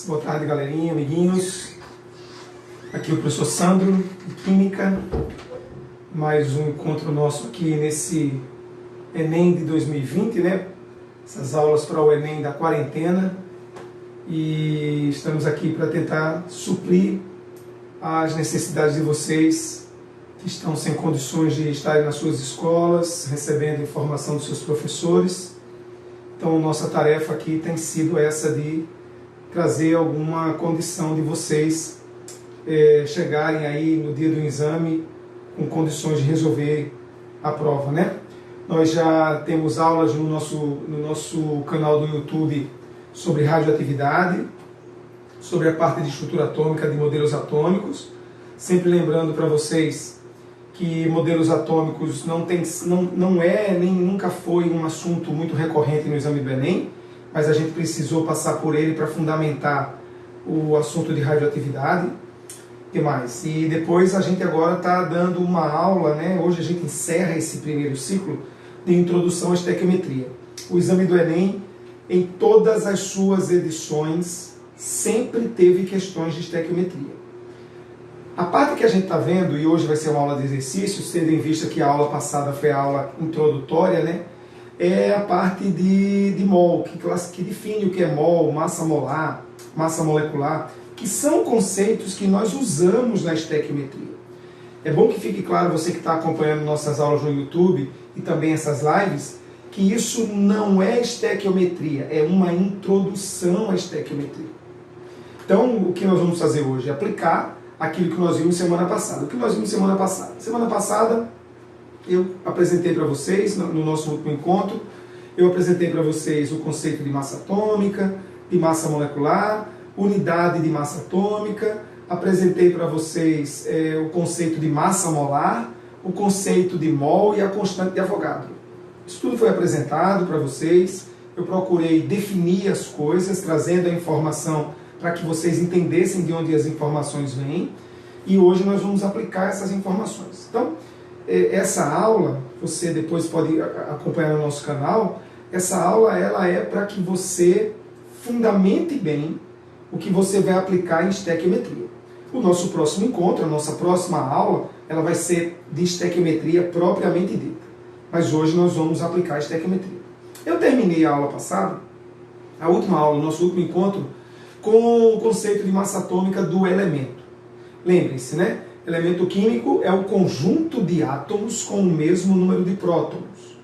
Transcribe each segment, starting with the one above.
Boa tarde, galerinha, amiguinhos. Aqui é o professor Sandro, de Química. Mais um encontro nosso aqui nesse Enem de 2020, né? Essas aulas para o Enem da quarentena. E estamos aqui para tentar suprir as necessidades de vocês que estão sem condições de estarem nas suas escolas, recebendo informação dos seus professores. Então, nossa tarefa aqui tem sido essa de trazer alguma condição de vocês chegarem aí no dia do exame com condições de resolver a prova, né? Nós já temos aulas no nosso canal do YouTube sobre radioatividade, sobre a parte de estrutura atômica de modelos atômicos, sempre lembrando para vocês que modelos atômicos não é nem nunca foi um assunto muito recorrente no exame do Enem, mas a gente precisou passar por ele para fundamentar o assunto de radioatividade. O que mais? E depois a gente agora está dando uma aula, né? Hoje a gente encerra esse primeiro ciclo de introdução à estequiometria. O exame do Enem, em todas as suas edições, sempre teve questões de estequiometria. A parte que a gente está vendo, e hoje vai ser uma aula de exercícios, tendo em vista que a aula passada foi a aula introdutória, né? É a parte de mol, que define o que é mol, massa molar, massa molecular, que são conceitos que nós usamos na estequiometria. É bom que fique claro, você que está acompanhando nossas aulas no YouTube e também essas lives, que isso não é estequiometria, é uma introdução à estequiometria. Então, o que nós vamos fazer hoje é aplicar aquilo que nós vimos semana passada. O que nós vimos semana passada? Semana passada, eu apresentei para vocês, no nosso último encontro, eu apresentei para vocês o conceito de massa atômica, de massa molecular, unidade de massa atômica, apresentei para vocês o conceito de massa molar, o conceito de mol e a constante de Avogadro. Isso tudo foi apresentado para vocês, eu procurei definir as coisas, trazendo a informação para que vocês entendessem de onde as informações vêm, e hoje nós vamos aplicar essas informações. Então, essa aula, você depois pode acompanhar no nosso canal, essa aula ela é para que você fundamente bem o que você vai aplicar em estequiometria. O nosso próximo encontro, a nossa próxima aula, ela vai ser de estequiometria propriamente dita. Mas hoje nós vamos aplicar a estequiometria. Eu terminei a aula passada, a última aula, o nosso último encontro, com o conceito de massa atômica do elemento. Lembrem-se, né? Elemento químico é o conjunto de átomos com o mesmo número de prótons.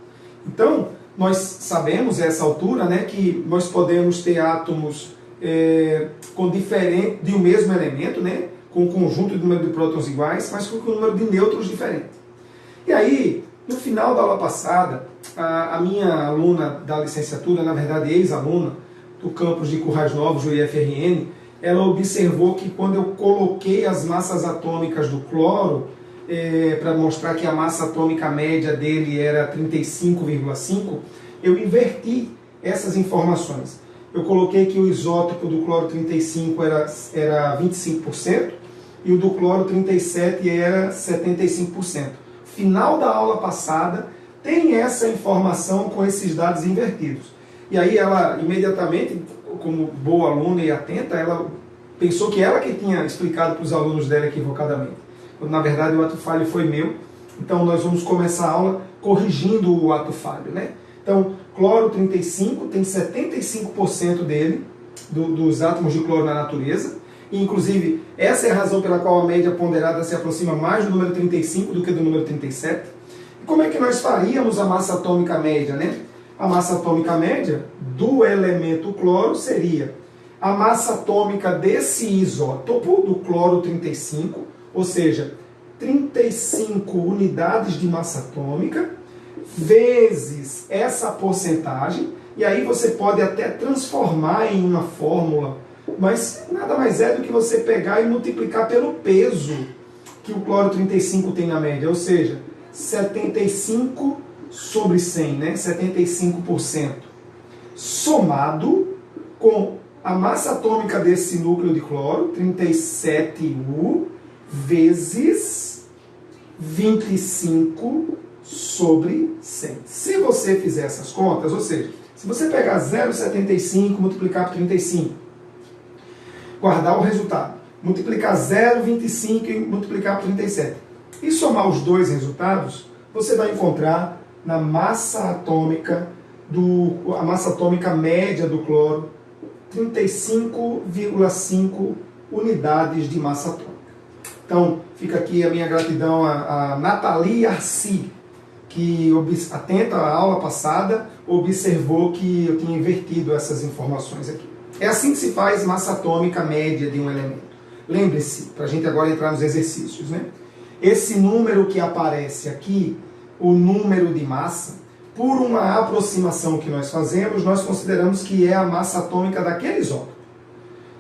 Então, nós sabemos a essa altura, né, que nós podemos ter átomos de um mesmo elemento, né, com um conjunto de número de prótons iguais, mas com um número de nêutrons diferente. E aí, no final da aula passada, a minha aluna da licenciatura, na verdade ex-aluna, do campus de Currais Novos, do IFRN, ela observou que quando eu coloquei as massas atômicas do cloro, para mostrar que a massa atômica média dele era 35,5, eu inverti essas informações. Eu coloquei que o isótopo do cloro 35 era 25% e o do cloro 37 era 75%. Final da aula passada tem essa informação com esses dados invertidos. E aí ela imediatamente, como boa aluna e atenta, ela pensou que ela que tinha explicado para os alunos dela equivocadamente. Quando, na verdade, o ato falho foi meu. Então, nós vamos começar a aula corrigindo o ato falho, né? Então, cloro 35 tem 75% dele, dos átomos de cloro na natureza. E, inclusive, essa é a razão pela qual a média ponderada se aproxima mais do número 35 do que do número 37. E como é que nós faríamos a massa atômica média, né? A massa atômica média do elemento cloro seria a massa atômica desse isótopo, do cloro 35, ou seja, 35 unidades de massa atômica, vezes essa porcentagem, e aí você pode até transformar em uma fórmula, mas nada mais é do que você pegar e multiplicar pelo peso que o cloro 35 tem na média, ou seja, 75 sobre 100, né? 75%, somado com a massa atômica desse núcleo de cloro, 37U, vezes 25 sobre 100. Se você fizer essas contas, ou seja, se você pegar 0,75 multiplicar por 35, guardar o resultado, multiplicar 0,25 e multiplicar por 37. E somar os dois resultados, você vai encontrar na massa atômica, a massa atômica média do cloro, 35,5 unidades de massa atômica. Então, fica aqui a minha gratidão a Nathalie Arci, que, atenta à aula passada, observou que eu tinha invertido essas informações aqui. É assim que se faz massa atômica média de um elemento. Lembre-se, para a gente agora entrar nos exercícios, né? Esse número que aparece aqui, o número de massa, por uma aproximação que nós fazemos, nós consideramos que é a massa atômica daquele isótopo.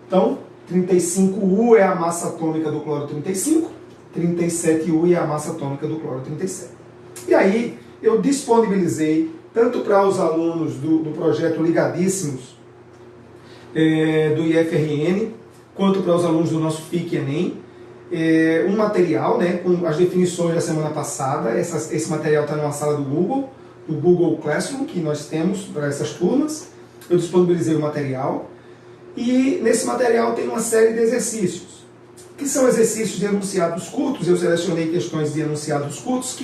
Então, 35U é a massa atômica do cloro 35, 37U é a massa atômica do cloro 37. E aí, eu disponibilizei, tanto para os alunos do projeto Ligadíssimos, do IFRN, quanto para os alunos do nosso FIC-ENEM, um material, né, com as definições da semana passada. Esse material está numa sala do Google Classroom, que nós temos para essas turmas. Eu disponibilizei o material. E nesse material tem uma série de exercícios, que são exercícios de enunciados curtos. Eu selecionei questões de enunciados curtos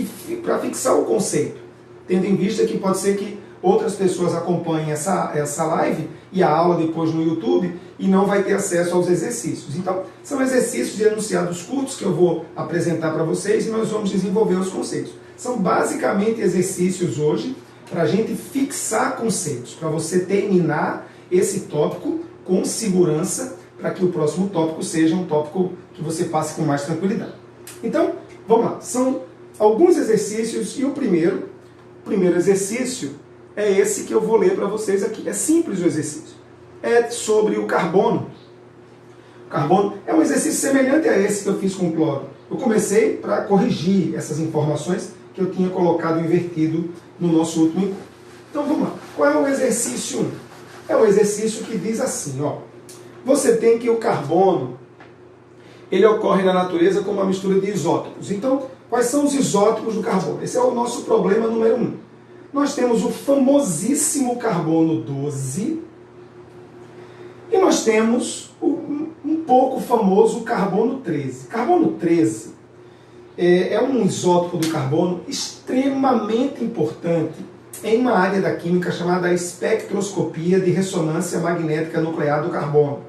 para fixar o conceito, tendo em vista que pode ser que outras pessoas acompanhem essa live e a aula depois no YouTube e não vai ter acesso aos exercícios. Então, são exercícios de enunciados curtos que eu vou apresentar para vocês e nós vamos desenvolver os conceitos. São basicamente exercícios hoje para a gente fixar conceitos, para você terminar esse tópico com segurança, para que o próximo tópico seja um tópico que você passe com mais tranquilidade. Então, vamos lá. São alguns exercícios e o primeiro exercício é esse que eu vou ler para vocês aqui. É simples o exercício. É sobre o carbono. O carbono é um exercício semelhante a esse que eu fiz com o cloro. Eu comecei para corrigir essas informações que eu tinha colocado invertido no nosso último encontro. Então vamos lá. Qual é o exercício 1? É um exercício que diz assim, ó. Você tem que o carbono, ele ocorre na natureza como uma mistura de isótopos. Então, quais são os isótopos do carbono? Esse é o nosso problema número 1. Nós temos o famosíssimo carbono 12 e nós temos um pouco famoso carbono 13. Carbono 13 é um isótopo do carbono extremamente importante em uma área da química chamada espectroscopia de ressonância magnética nuclear do carbono.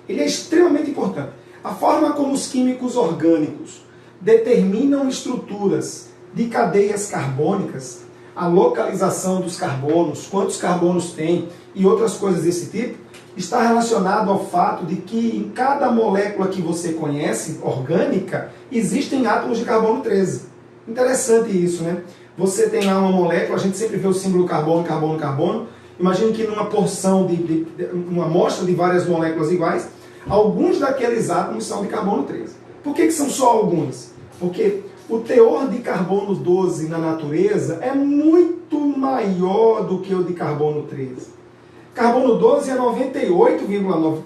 Ele é extremamente importante. A forma como os químicos orgânicos determinam estruturas de cadeias carbônicas, a localização dos carbonos, quantos carbonos tem e outras coisas desse tipo, está relacionado ao fato de que em cada molécula que você conhece, orgânica, existem átomos de carbono 13. Interessante isso, né? Você tem lá uma molécula, a gente sempre vê o símbolo carbono, carbono, carbono. Imagine que numa porção, uma amostra de várias moléculas iguais, alguns daqueles átomos são de carbono 13. Por que são só alguns? Porque o teor de carbono 12 na natureza é muito maior do que o de carbono 13. Carbono 12 é 98,9%.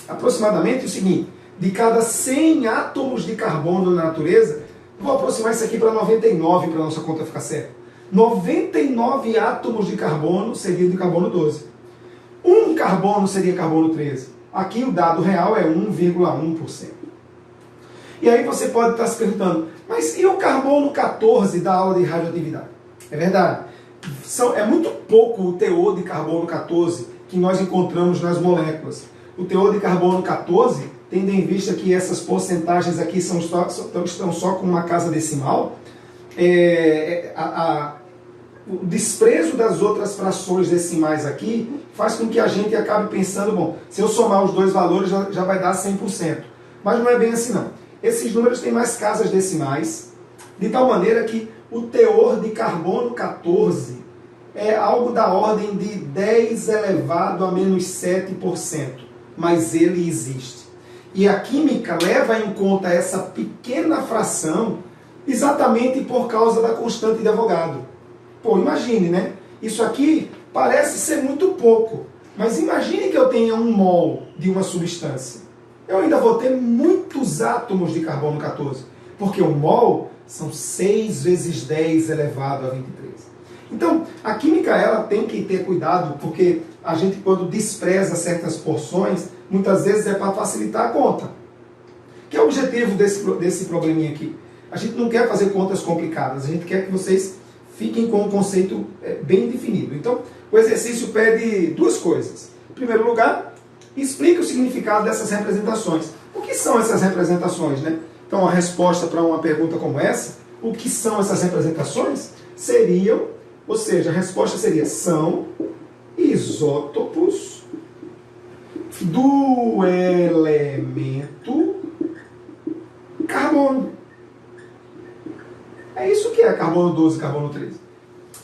Aproximadamente o seguinte, de cada 100 átomos de carbono na natureza, vou aproximar isso aqui para 99 para a nossa conta ficar certa. 99 átomos de carbono seriam de carbono 12. Um carbono seria carbono 13. Aqui o dado real é 1,1%. E aí você pode estar se perguntando, mas e o carbono 14 da aula de radioatividade? É verdade. É muito pouco o teor de carbono 14 que nós encontramos nas moléculas. O teor de carbono 14, tendo em vista que essas porcentagens aqui estão só com uma casa decimal, o desprezo das outras frações decimais aqui faz com que a gente acabe pensando, bom, se eu somar os dois valores já vai dar 100%. Mas não é bem assim não. Esses números têm mais casas decimais, de tal maneira que o teor de carbono 14 é algo da ordem de 10 elevado a menos 7%, mas ele existe. E a química leva em conta essa pequena fração exatamente por causa da constante de Avogadro. Pô, imagine, né? Isso aqui parece ser muito pouco, mas imagine que eu tenha 1 mol de uma substância. Eu ainda vou ter muitos átomos de carbono 14, porque 1 mol são 6 vezes 10 elevado a 23. Então, a química ela tem que ter cuidado, porque a gente quando despreza certas porções, muitas vezes é para facilitar a conta. Que é o objetivo desse probleminha aqui. A gente não quer fazer contas complicadas, a gente quer que vocês fiquem com um conceito bem definido. Então, o exercício pede duas coisas. Em primeiro lugar, explique o significado dessas representações. O que são essas representações, né? Então, a resposta para uma pergunta como essa, o que são essas representações? Seriam, ou seja, a resposta seria, são isótopos do elemento carbono. É isso que é carbono 12 e carbono 13.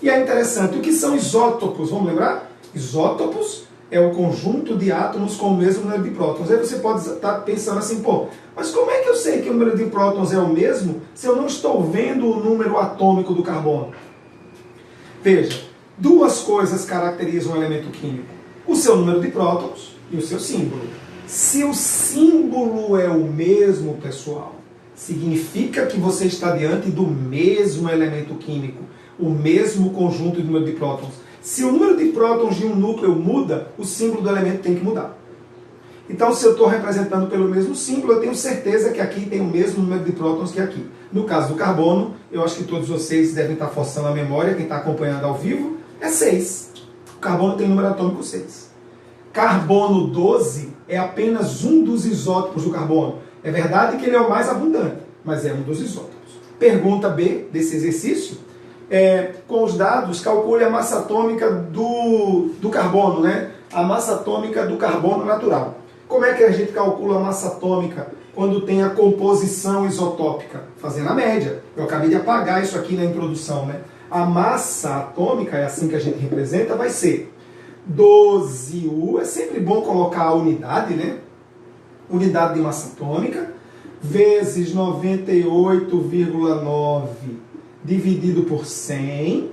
E é interessante, o que são isótopos? Vamos lembrar? Isótopos é o conjunto de átomos com o mesmo número de prótons. Aí você pode estar pensando assim, pô, mas como é que eu sei que o número de prótons é o mesmo se eu não estou vendo o número atômico do carbono? Veja, duas coisas caracterizam o elemento químico. O seu número de prótons e o seu símbolo. Se o símbolo é o mesmo, pessoal, significa que você está diante do mesmo elemento químico, o mesmo conjunto de número de prótons. Se o número de prótons de um núcleo muda, o símbolo do elemento tem que mudar. Então, se eu estou representando pelo mesmo símbolo, eu tenho certeza que aqui tem o mesmo número de prótons que aqui. No caso do carbono, eu acho que todos vocês devem estar forçando a memória, quem está acompanhando ao vivo, é 6. O carbono tem número atômico 6. Carbono 12 é apenas um dos isótopos do carbono. É verdade que ele é o mais abundante, mas é um dos isótopos. Pergunta B desse exercício. Com os dados, calcule a massa atômica do carbono, né? A massa atômica do carbono natural. Como é que a gente calcula a massa atômica quando tem a composição isotópica? Fazendo a média. Eu acabei de apagar isso aqui na introdução, né? A massa atômica, é assim que a gente representa, vai ser 12U, é sempre bom colocar a unidade, né? Unidade de massa atômica, vezes 98,9 dividido por 100,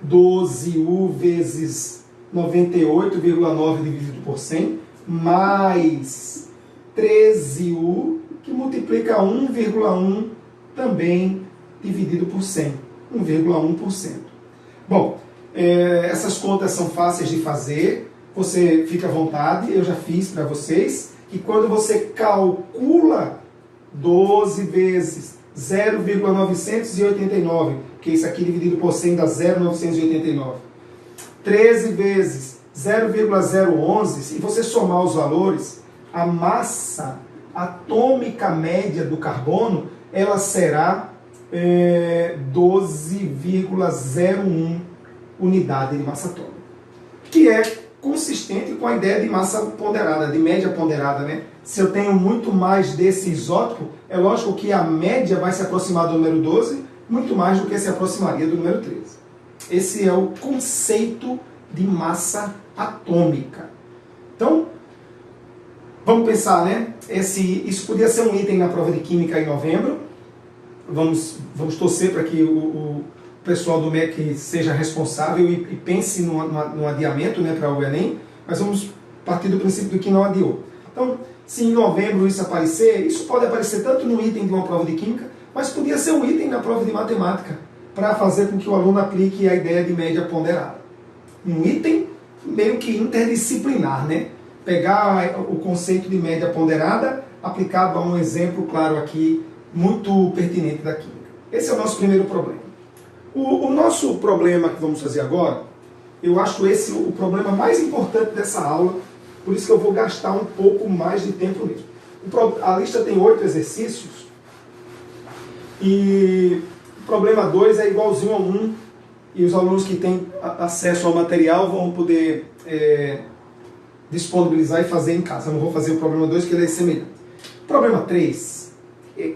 12U vezes 98,9 dividido por 100, mais 13U, que multiplica 1,1 também dividido por 100, 1,1%. Bom, essas contas são fáceis de fazer, você fica à vontade, eu já fiz para vocês, que quando você calcula 12 vezes 0,989, que isso aqui dividido por 100 dá 0,989. 13 vezes 0,011, se você somar os valores, a massa atômica média do carbono, ela será 12,01 unidade de massa atômica, que é consistente com a ideia de massa ponderada, de média ponderada, né? Se eu tenho muito mais desse isótopo, é lógico que a média vai se aproximar do número 12, muito mais do que se aproximaria do número 13. Esse é o conceito de massa atômica. Então, vamos pensar, né? Isso podia ser um item na prova de Química em novembro. Vamos torcer para que o pessoal do MEC seja responsável e pense no adiamento, né, para o Enem, mas vamos partir do princípio do que não adiou. Então, se em novembro isso aparecer, isso pode aparecer tanto no item de uma prova de Química, mas podia ser um item na prova de Matemática, para fazer com que o aluno aplique a ideia de média ponderada. Um item meio que interdisciplinar, né? Pegar o conceito de média ponderada aplicado a um exemplo, claro aqui, muito pertinente da Química. Esse é o nosso primeiro problema. O nosso problema que vamos fazer agora, eu acho esse o problema mais importante dessa aula, por isso que eu vou gastar um pouco mais de tempo nisso. A lista tem 8 exercícios, e o problema 2 é igualzinho a 1, e os alunos que têm acesso ao material vão poder disponibilizar e fazer em casa. Eu não vou fazer o problema 2, que ele é semelhante. O problema 3,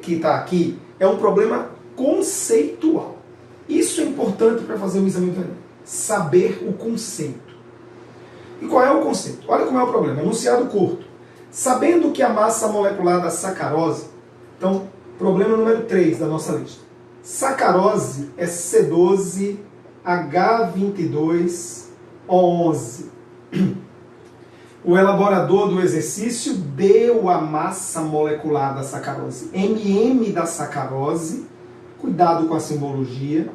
que está aqui, é um problema conceitual. Isso é importante para fazer o exame do Enem. Saber o conceito. E qual é o conceito? Olha como é o problema. Enunciado curto. Sabendo que a massa molecular da sacarose, então, problema número 3 da nossa lista. Sacarose é C12H22O11. O elaborador do exercício deu a massa molecular da sacarose, MM da sacarose, cuidado com a simbologia,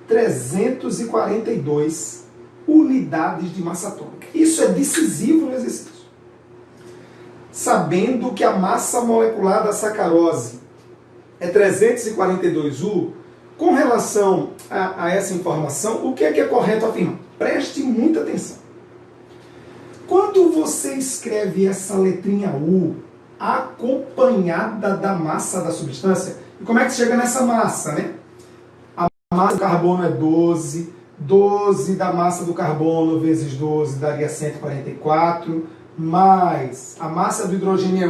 342 unidades de massa atômica. Isso é decisivo no exercício. Sabendo que a massa molecular da sacarose é 342 U, com relação a essa informação, o que é correto afirmar? Preste muita atenção. Quando você escreve essa letrinha U acompanhada da massa da substância, e como é que chega nessa massa, né? A massa do carbono é 12, 12 da massa do carbono vezes 12 daria 144, mais a massa do hidrogênio é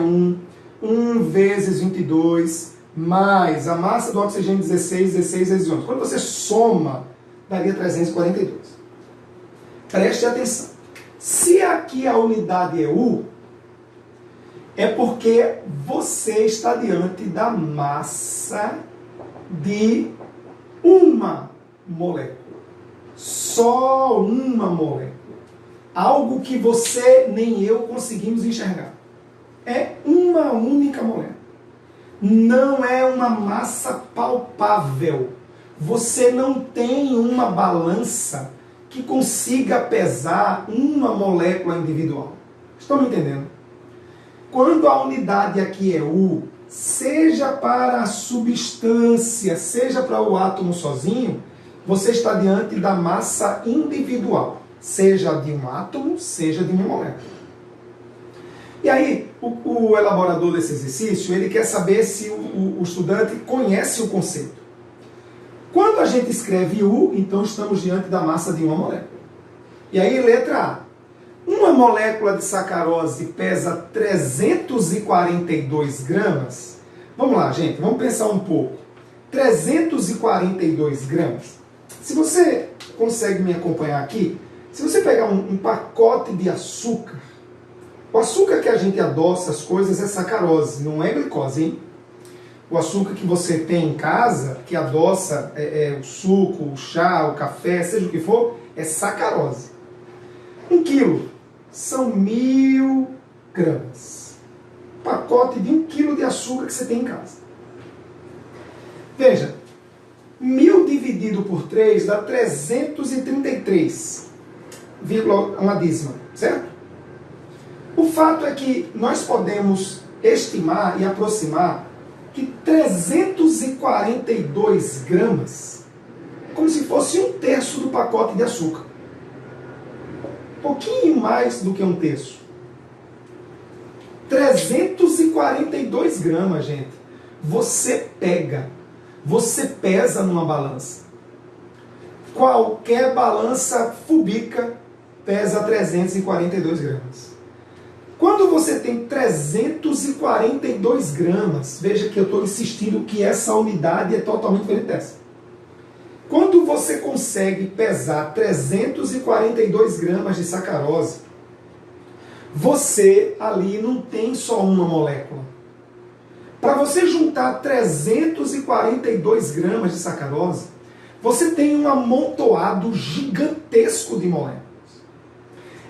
1 vezes 22, mais a massa do oxigênio 16, 16 vezes 11. Quando você soma, daria 342. Preste atenção. Se aqui a unidade é U, é porque você está diante da massa de uma molécula. Só uma molécula. Algo que você nem eu conseguimos enxergar. É uma única molécula. Não é uma massa palpável. Você não tem uma balança que consiga pesar uma molécula individual. Estão me entendendo? Quando a unidade aqui é U, seja para a substância, seja para o átomo sozinho, você está diante da massa individual, seja de um átomo, seja de uma molécula. E aí, o elaborador desse exercício, ele quer saber se o estudante conhece o conceito. Quando a gente escreve U, então estamos diante da massa de uma molécula. E aí, letra A. Uma molécula de sacarose pesa 342 gramas. Vamos lá, gente, vamos pensar um pouco. 342 gramas. Se você consegue me acompanhar aqui, se você pegar um pacote de açúcar, o açúcar que a gente adoça as coisas é sacarose, não é glicose, hein? O açúcar que você tem em casa, que adoça o suco, o chá, o café, seja o que for, é sacarose. 1 quilo são 1000 gramas. Pacote de 1 quilo de açúcar que você tem em casa. Veja, 1000 dividido por 3 dá 333, uma dízima, certo? O fato é que nós podemos estimar e aproximar que 342 gramas, como se fosse 1/3 do pacote de açúcar. Um pouquinho mais do que 1/3. 342 gramas, gente. Você pesa numa balança. Qualquer balança fúbica pesa 342 gramas. Quando você tem 342 gramas, veja que eu estou insistindo que essa unidade é totalmente diferente dessa. Quando você consegue pesar 342 gramas de sacarose, você ali não tem só uma molécula. Para você juntar 342 gramas de sacarose, você tem um amontoado gigantesco de moléculas.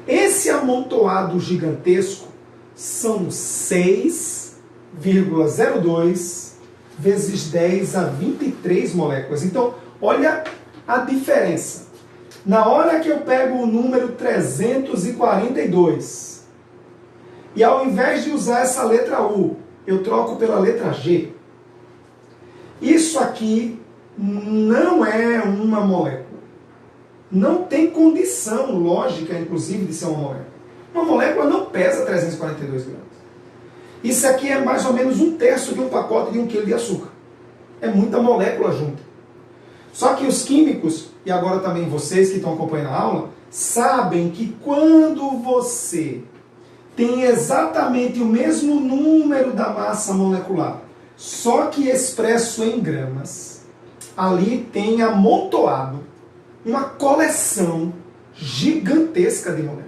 Esse amontoado gigantesco são 6,02 vezes 10 a 23 moléculas. Então, olha a diferença. Na hora que eu pego o número 342, e ao invés de usar essa letra U, eu troco pela letra G, isso aqui não é uma molécula. Não tem condição lógica, inclusive, de ser uma molécula. Uma molécula não pesa 342 gramas. Isso aqui é mais ou menos 1/3 de um pacote de 1 quilo de açúcar. É muita molécula junto. Só que os químicos, e agora também vocês que estão acompanhando a aula, sabem que quando você tem exatamente o mesmo número da massa molecular, só que expresso em gramas, ali tem amontoado uma coleção gigantesca de moléculas.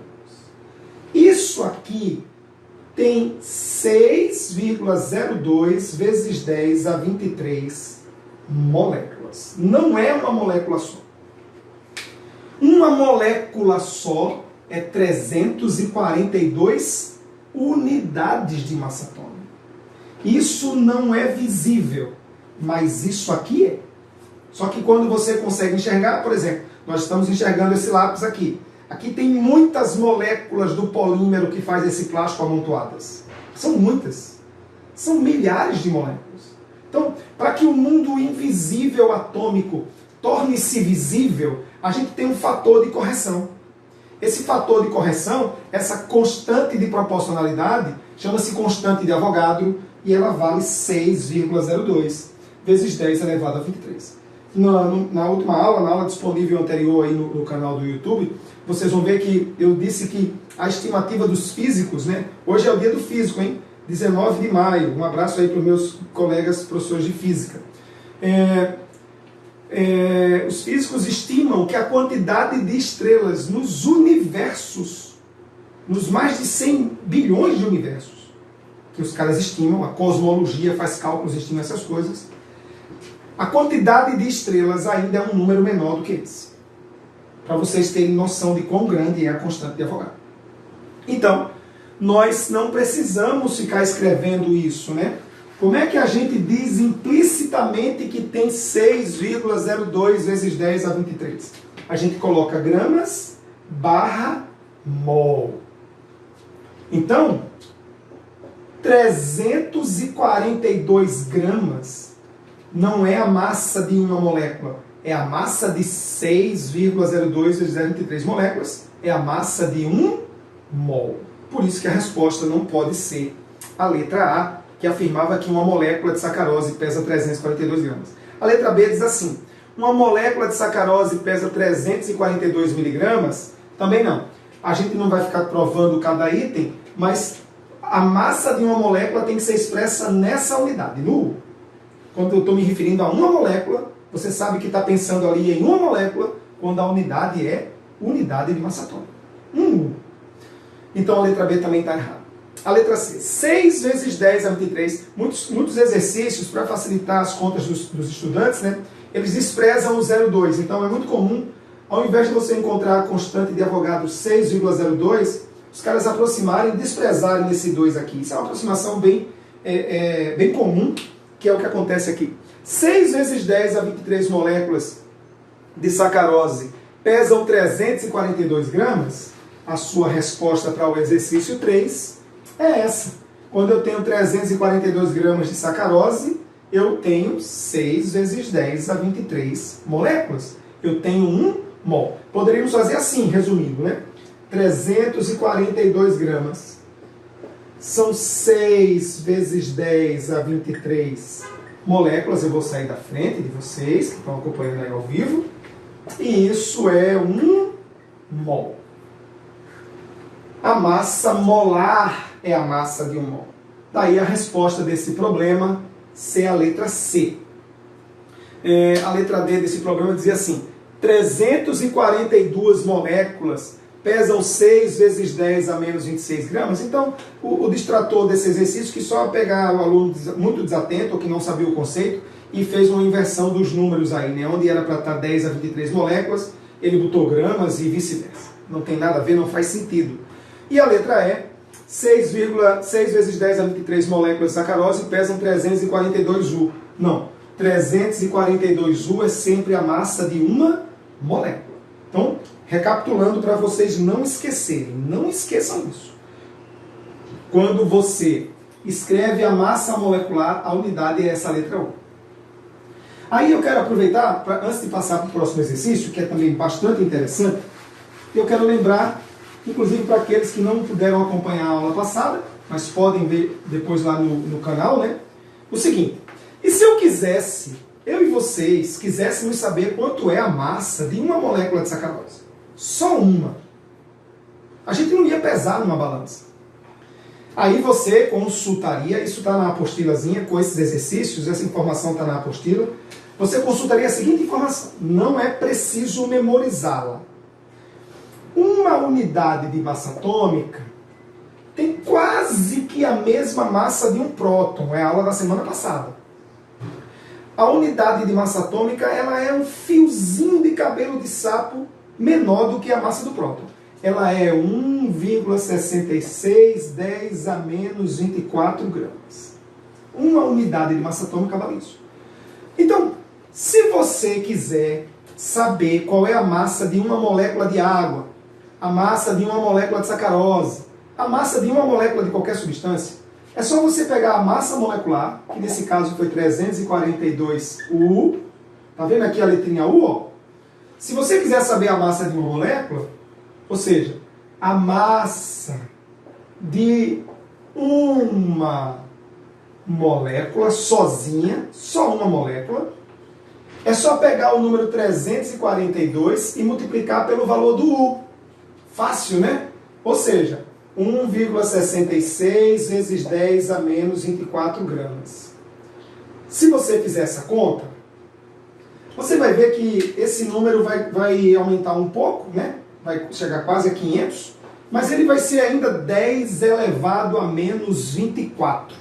Isso aqui tem 6,02 vezes 10 a 23 moléculas. Não é uma molécula só. Uma molécula só é 342 unidades de massa atômica. Isso não é visível, mas isso aqui é. Só que quando você consegue enxergar, por exemplo, nós estamos enxergando esse lápis aqui. Aqui tem muitas moléculas do polímero que faz esse plástico amontoadas. São muitas. São milhares de moléculas. Então, para que o mundo invisível atômico torne-se visível, a gente tem um fator de correção. Esse fator de correção, essa constante de proporcionalidade, chama-se constante de Avogadro e ela vale 6,02 vezes 10 elevado a 23. Na última aula, na aula disponível anterior aí no canal do YouTube, vocês vão ver que eu disse que a estimativa dos físicos, né? Hoje é o dia do físico, hein? 19 de maio. Um abraço aí para os meus colegas professores de física. Os físicos estimam que a quantidade de estrelas nos universos, nos mais de 100 bilhões de universos, que os caras estimam, a cosmologia faz cálculos, estima essas coisas, a quantidade de estrelas ainda é um número menor do que esse. Para vocês terem noção de quão grande é a constante de Avogadro. Então, nós não precisamos ficar escrevendo isso, né? Como é que a gente diz implicitamente que tem 6,02 vezes 10 a 23? A gente coloca gramas barra mol. Então, 342 gramas não é a massa de uma molécula, é a massa de 6,02 vezes 10 a 23 moléculas, é a massa de 1 mol. Por isso que a resposta não pode ser a letra A, que afirmava que uma molécula de sacarose pesa 342 gramas. A letra B diz assim, uma molécula de sacarose pesa 342 miligramas? Também não. A gente não vai ficar provando cada item, mas a massa de uma molécula tem que ser expressa nessa unidade, no U. Quando eu estou me referindo a uma molécula, você sabe que está pensando ali em uma molécula, quando a unidade é unidade de massa atômica. U. Então a letra B também está errada. A letra C, 6 vezes 10 a 23. Muitos exercícios, para facilitar as contas dos estudantes, né, eles desprezam o 0,2. Então é muito comum, ao invés de você encontrar a constante de Avogadro 6,02, os caras aproximarem e desprezarem esse 2 aqui. Isso é uma aproximação bem comum, que é o que acontece aqui. 6 vezes 10 a 23 moléculas de sacarose pesam 342 gramas. A sua resposta para o exercício 3 é essa. Quando eu tenho 342 gramas de sacarose, eu tenho 6 vezes 10 a 23 moléculas. Eu tenho 1 mol. Poderíamos fazer assim, resumindo, né? 342 gramas são 6 vezes 10 a 23 moléculas. Eu vou sair da frente de vocês, que estão acompanhando aí ao vivo. E isso é 1 mol. A massa molar é a massa de 1 mol. Daí a resposta desse problema ser a letra C. A letra D desse problema dizia assim, 342 moléculas pesam 6 vezes 10 a menos 26 gramas. Então, o distrator desse exercício, que só pegar o aluno muito desatento, ou que não sabia o conceito, e fez uma inversão dos números aí, né? Onde era para estar 10 a 23 moléculas, ele botou gramas e vice-versa. Não tem nada a ver, não faz sentido. E a letra E, 6 vezes 10 a 23 moléculas de sacarose pesam 342 U. Não, 342 U é sempre a massa de uma molécula. Então, recapitulando para vocês não esquecerem, não esqueçam isso. Quando você escreve a massa molecular, a unidade é essa letra U. Aí eu quero aproveitar, antes de passar para o próximo exercício, que é também bastante interessante, eu quero lembrar, inclusive para aqueles que não puderam acompanhar a aula passada, mas podem ver depois lá no canal, né? O seguinte, e se eu quisesse, eu e vocês quiséssemos saber quanto é a massa de uma molécula de sacarose? Só uma. A gente não ia pesar numa balança. Aí você consultaria, isso está na apostilazinha com esses exercícios, essa informação está na apostila, você consultaria a seguinte informação, não é preciso memorizá-la. Uma unidade de massa atômica tem quase que a mesma massa de um próton, é a aula da semana passada. A unidade de massa atômica ela é um fiozinho de cabelo de sapo menor do que a massa do próton. Ela é 1,66 10 a menos 24 gramas. Uma unidade de massa atômica vale isso. Então, se você quiser saber qual é a massa de uma molécula de água, a massa de uma molécula de sacarose, a massa de uma molécula de qualquer substância, é só você pegar a massa molecular, que nesse caso foi 342U, tá vendo aqui a letrinha U? Ó? Se você quiser saber a massa de uma molécula, ou seja, a massa de uma molécula sozinha, só uma molécula, é só pegar o número 342 e multiplicar pelo valor do U. Fácil, né? Ou seja, 1,66 vezes 10 a menos 24 gramas. Se você fizer essa conta, você vai ver que esse número vai aumentar um pouco, né? Vai chegar quase a 500, mas ele vai ser ainda 10 elevado a menos 24.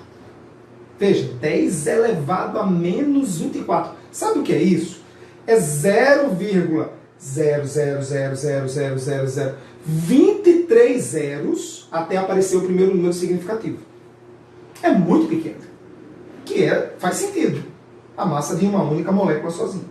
Veja, 10 elevado a menos 24. Sabe o que é isso? É 0,000000023 zeros até aparecer o primeiro número significativo. É muito pequeno. Faz sentido. A massa de uma única molécula sozinha.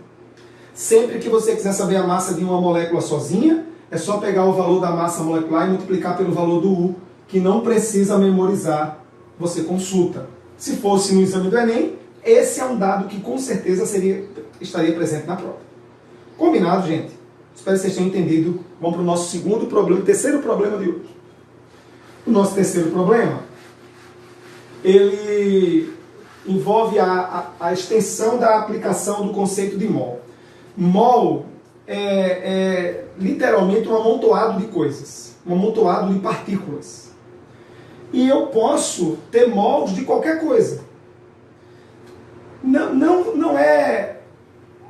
Sempre que você quiser saber a massa de uma molécula sozinha, é só pegar o valor da massa molecular e multiplicar pelo valor do U, que não precisa memorizar, você consulta. Se fosse no exame do Enem, esse é um dado que com certeza estaria presente na prova. Combinado, gente? Espero que vocês tenham entendido. Vamos para o nosso segundo problema, terceiro problema de hoje. O nosso terceiro problema, ele envolve a extensão da aplicação do conceito de mol. Mol é literalmente um amontoado de coisas, um amontoado de partículas. E eu posso ter mols de qualquer coisa. Não é...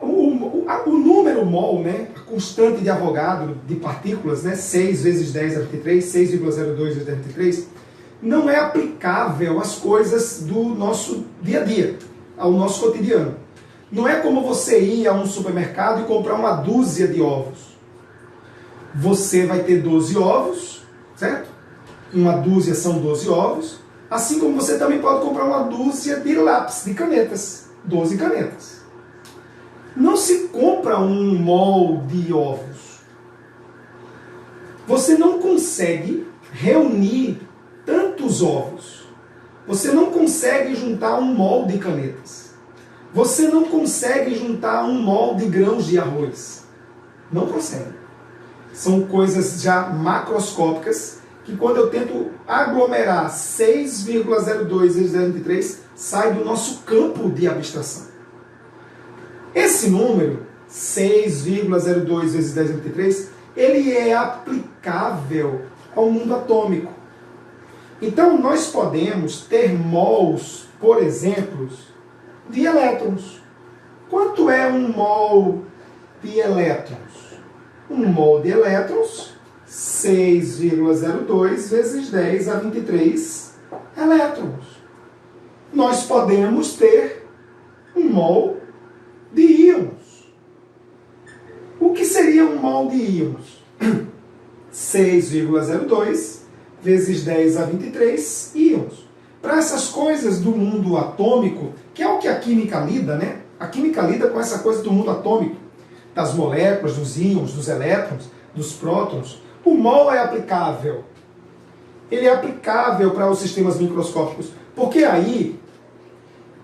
O número mol, né, a constante de Avogadro de partículas, né, 6 vezes 10 a 23, 6,02 vezes 10 a 23, não é aplicável às coisas do nosso dia a dia, ao nosso cotidiano. Não é como você ir a um supermercado e comprar uma dúzia de ovos. Você vai ter 12 ovos, certo? Uma dúzia são 12 ovos, assim como você também pode comprar uma dúzia de lápis, de canetas, 12 canetas. Não se compra um mol de ovos. Você não consegue reunir tantos ovos. Você não consegue juntar um mol de canetas. Você não consegue juntar um mol de grãos de arroz. Não consegue. São coisas já macroscópicas que quando eu tento aglomerar 6,02 vezes 10 a 23, sai do nosso campo de abstração. Esse número, 6,02 vezes 10 a 23, ele é aplicável ao mundo atômico. Então, nós podemos ter mols, por exemplo, de elétrons. Quanto é um mol de elétrons? Um mol de elétrons, 6,02 vezes 10 a 23 elétrons. Nós podemos ter um mol de íons. O que seria um mol de íons? 6,02 vezes 10 a 23 íons. Para essas coisas do mundo atômico, que é o que a química lida, né? A química lida com essa coisa do mundo atômico, das moléculas, dos íons, dos elétrons, dos prótons. O mol é aplicável. Ele é aplicável para os sistemas microscópicos, porque aí,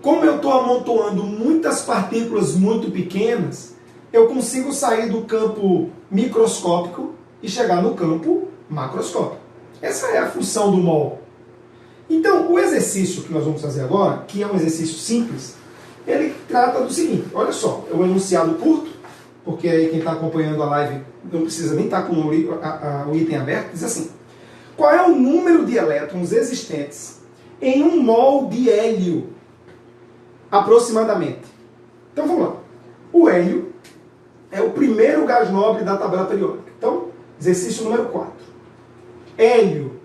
como eu estou amontoando muitas partículas muito pequenas, eu consigo sair do campo microscópico e chegar no campo macroscópico. Essa é a função do mol. Então, o exercício que nós vamos fazer agora, que é um exercício simples, ele trata do seguinte, olha só, é um enunciado curto, porque aí quem está acompanhando a live não precisa nem estar com o item aberto, diz assim, qual é o número de elétrons existentes em um mol de hélio, aproximadamente? Então vamos lá. O hélio é o primeiro gás nobre da tabela periódica. Então, exercício número 4. Hélio.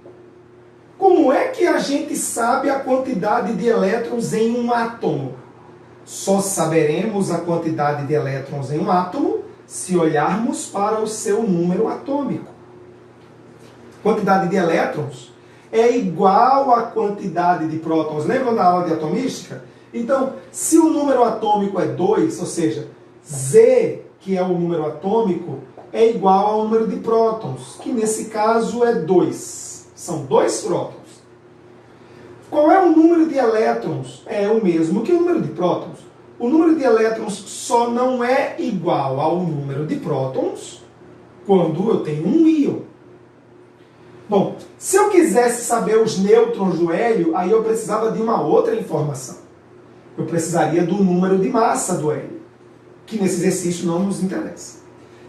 Como é que a gente sabe a quantidade de elétrons em um átomo? Só saberemos a quantidade de elétrons em um átomo se olharmos para o seu número atômico. Quantidade de elétrons é igual à quantidade de prótons. Lembram da aula de atomística? Então, se o número atômico é 2, ou seja, Z, que é o número atômico, é igual ao número de prótons, que nesse caso é 2. São 2 prótons. Qual é o número de elétrons? É o mesmo que o número de prótons. O número de elétrons só não é igual ao número de prótons quando eu tenho um íon. Bom, se eu quisesse saber os nêutrons do hélio, aí eu precisava de uma outra informação. Eu precisaria do número de massa do hélio, que nesse exercício não nos interessa.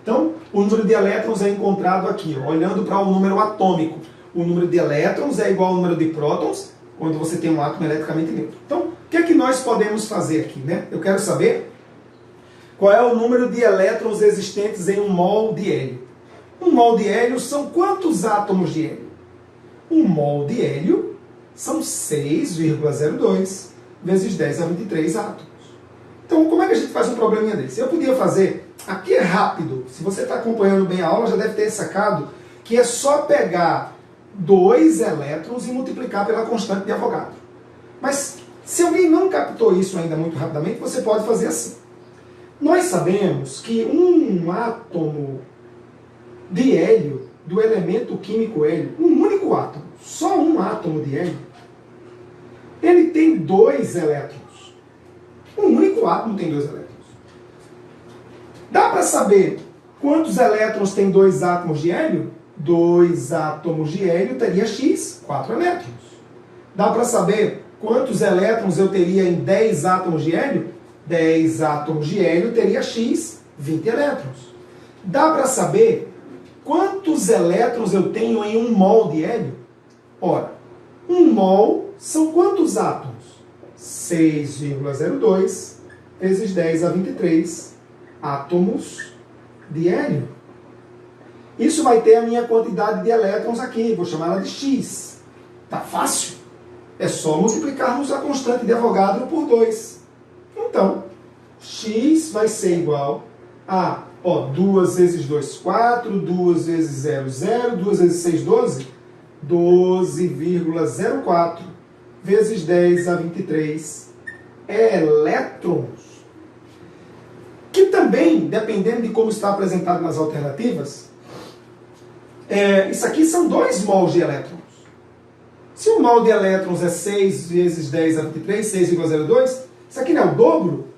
Então, o número de elétrons é encontrado aqui, ó, olhando para o número atômico. O número de elétrons é igual ao número de prótons, quando você tem um átomo eletricamente neutro. Então, o que é que nós podemos fazer aqui, né? Eu quero saber qual é o número de elétrons existentes em um mol de hélio. Um mol de hélio são quantos átomos de hélio? Um mol de hélio são 6,02 vezes 10 a 23 átomos. Então, como é que a gente faz um probleminha desse? Eu podia fazer, aqui é rápido, se você está acompanhando bem a aula, já deve ter sacado que é só pegar 2 elétrons e multiplicar pela constante de Avogadro. Mas, se alguém não captou isso ainda muito rapidamente, você pode fazer assim. Nós sabemos que um átomo de hélio, do elemento químico hélio, um único átomo, só um átomo de hélio, ele tem 2 elétrons. Um único átomo tem 2 elétrons. Dá para saber quantos elétrons tem 2 átomos de hélio? 2 átomos de hélio teria X, 4 elétrons. Dá para saber quantos elétrons eu teria em 10 átomos de hélio? 10 átomos de hélio teria X, 20 elétrons. Dá para saber quantos elétrons eu tenho em 1 mol de hélio? Ora, 1 mol são quantos átomos? 6,02 vezes 10 a 23 átomos de hélio. Isso vai ter a minha quantidade de elétrons aqui, vou chamar ela de X. Tá fácil? É só multiplicarmos a constante de Avogadro por 2. Então, X vai ser igual a 2 vezes 2, 4, 2 vezes 0, 0, 2 vezes 6, 12, 12,04 vezes 10 a 23 elétrons. Que também, dependendo de como está apresentado nas alternativas, isso aqui são 2 mols de elétrons. Se o mol de elétrons é 6 vezes 10 a 23, 6,02, isso aqui não é o dobro,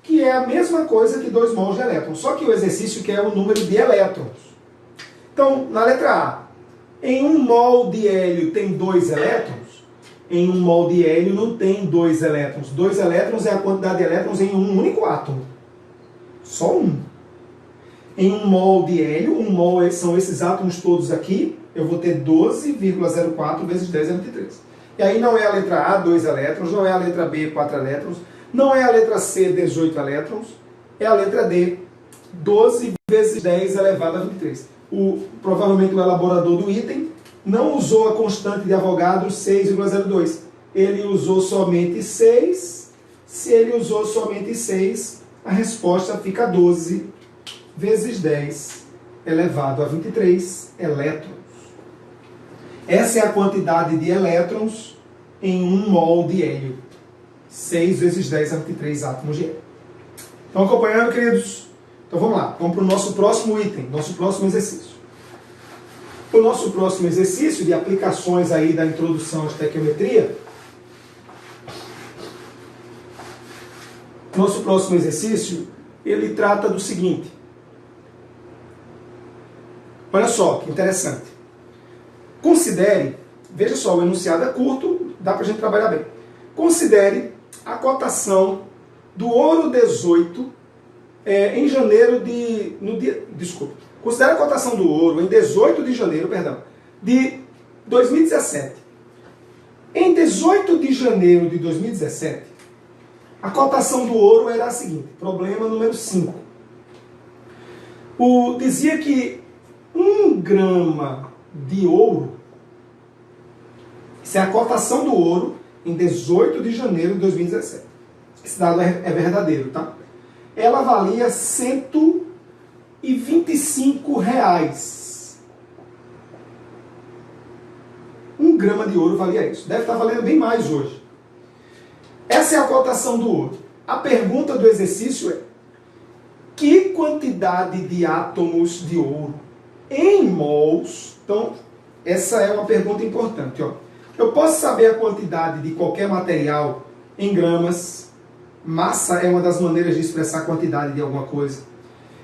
que é a mesma coisa que 2 mols de elétrons, só que o exercício quer o número de elétrons. Então, na letra A, em 1 mol de hélio tem 2 elétrons? Em 1 mol de hélio não tem 2 elétrons. 2 elétrons é a quantidade de elétrons em um único átomo. Só um. Em 1 mol de hélio, 1 mol são esses átomos todos aqui, eu vou ter 12,04 vezes 10 a 23. E aí não é a letra A, 2 elétrons, não é a letra B, 4 elétrons, não é a letra C, 18 elétrons, é a letra D, 12 vezes 10 elevado a 23. Provavelmente o elaborador do item não usou a constante de Avogadro 6,02. Ele usou somente 6. Se ele usou somente 6, a resposta fica 12 vezes 10 elevado a 23 elétrons. Essa é a quantidade de elétrons em 1 mol de hélio. 6 vezes 10 a 23 átomos de hélio. Estão acompanhando, queridos? Então vamos lá, vamos para o nosso próximo item, nosso próximo exercício. O nosso próximo exercício de aplicações aí da introdução à estequiometria. Nosso próximo exercício, ele trata do seguinte. Olha só, que interessante. Considere, veja só, o enunciado é curto, dá para a gente trabalhar bem. Considere a cotação do ouro 18 em janeiro de... Considere a cotação do ouro em 18 de janeiro, de 2017. Em 18 de janeiro de 2017, a cotação do ouro era a seguinte, problema número 5. Dizia que 1 grama de ouro, isso é a cotação do ouro em 18 de janeiro de 2017. Esse dado é verdadeiro, tá? Ela valia R$125. 1 grama de ouro valia isso. Deve estar valendo bem mais hoje. Essa é a cotação do ouro. A pergunta do exercício é: que quantidade de átomos de ouro em mols? Então, essa é uma pergunta importante. Ó. Eu posso saber a quantidade de qualquer material em gramas. Massa é uma das maneiras de expressar a quantidade de alguma coisa.